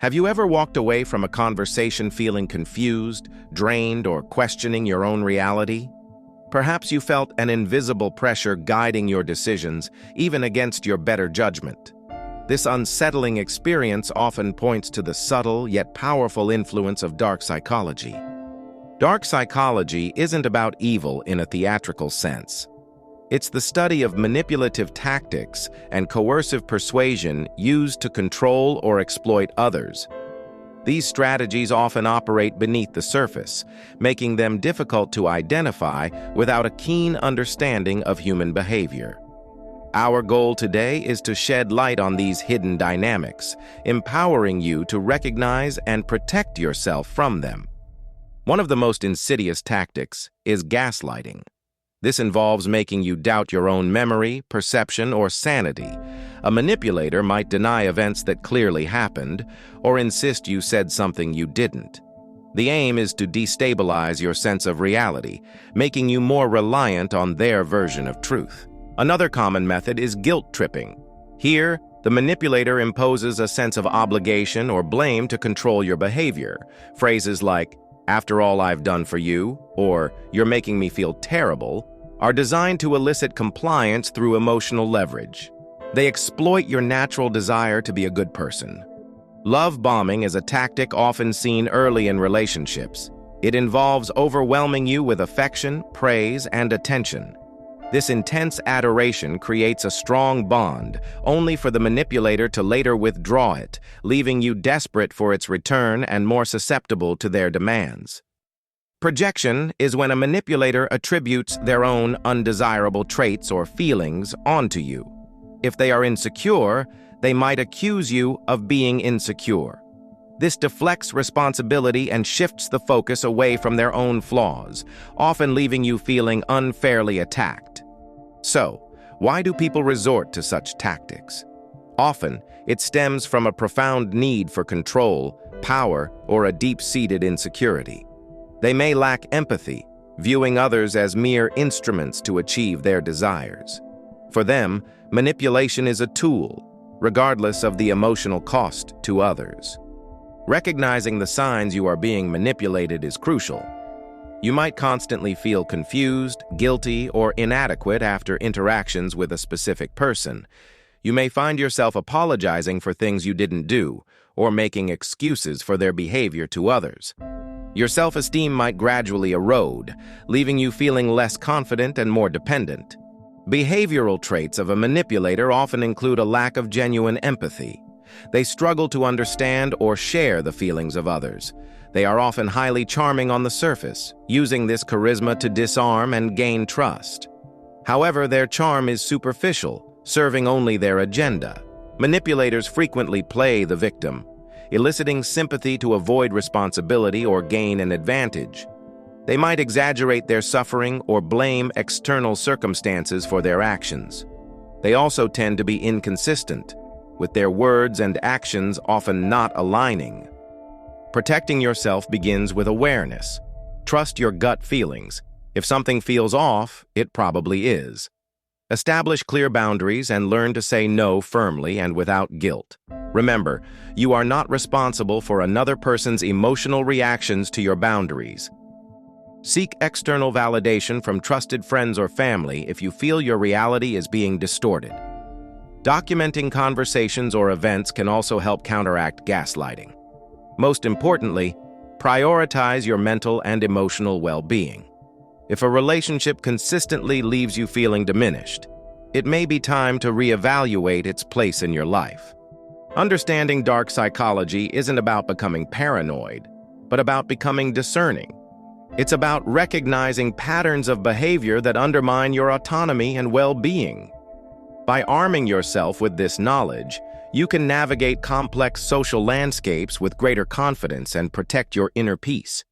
Have you ever walked away from a conversation feeling confused, drained, or questioning your own reality? Perhaps you felt an invisible pressure guiding your decisions, even against your better judgment. This unsettling experience often points to the subtle yet powerful influence of dark psychology. Dark psychology isn't about evil in a theatrical sense. It's the study of manipulative tactics and coercive persuasion used to control or exploit others. These strategies often operate beneath the surface, making them difficult to identify without a keen understanding of human behavior. Our goal today is to shed light on these hidden dynamics, empowering you to recognize and protect yourself from them. One of the most insidious tactics is gaslighting. This involves making you doubt your own memory, perception, or sanity. A manipulator might deny events that clearly happened, or insist you said something you didn't. The aim is to destabilize your sense of reality, making you more reliant on their version of truth. Another common method is guilt tripping. Here, the manipulator imposes a sense of obligation or blame to control your behavior. Phrases like, "After all I've done for you," or "You're making me feel terrible," are designed to elicit compliance through emotional leverage. They exploit your natural desire to be a good person. Love bombing is a tactic often seen early in relationships. It involves overwhelming you with affection, praise, and attention. This intense adoration creates a strong bond, only for the manipulator to later withdraw it, leaving you desperate for its return and more susceptible to their demands. Projection is when a manipulator attributes their own undesirable traits or feelings onto you. If they are insecure, they might accuse you of being insecure. This deflects responsibility and shifts the focus away from their own flaws, often leaving you feeling unfairly attacked. So, why do people resort to such tactics? Often, it stems from a profound need for control, power, or a deep-seated insecurity. They may lack empathy, viewing others as mere instruments to achieve their desires. For them, manipulation is a tool, regardless of the emotional cost to others. Recognizing the signs you are being manipulated is crucial. You might constantly feel confused, guilty, or inadequate after interactions with a specific person. You may find yourself apologizing for things you didn't do, or making excuses for their behavior to others. Your self-esteem might gradually erode, leaving you feeling less confident and more dependent. Behavioral traits of a manipulator often include a lack of genuine empathy. They struggle to understand or share the feelings of others. They are often highly charming on the surface, using this charisma to disarm and gain trust. However, their charm is superficial, serving only their agenda. Manipulators frequently play the victim, eliciting sympathy to avoid responsibility or gain an advantage. They might exaggerate their suffering or blame external circumstances for their actions. They also tend to be inconsistent, with their words and actions often not aligning. Protecting yourself begins with awareness. Trust your gut feelings. If something feels off, it probably is. Establish clear boundaries and learn to say no firmly and without guilt. Remember, you are not responsible for another person's emotional reactions to your boundaries. Seek external validation from trusted friends or family if you feel your reality is being distorted. Documenting conversations or events can also help counteract gaslighting. Most importantly, prioritize your mental and emotional well-being. If a relationship consistently leaves you feeling diminished, it may be time to reevaluate its place in your life. Understanding dark psychology isn't about becoming paranoid, but about becoming discerning. It's about recognizing patterns of behavior that undermine your autonomy and well-being. By arming yourself with this knowledge, you can navigate complex social landscapes with greater confidence and protect your inner peace.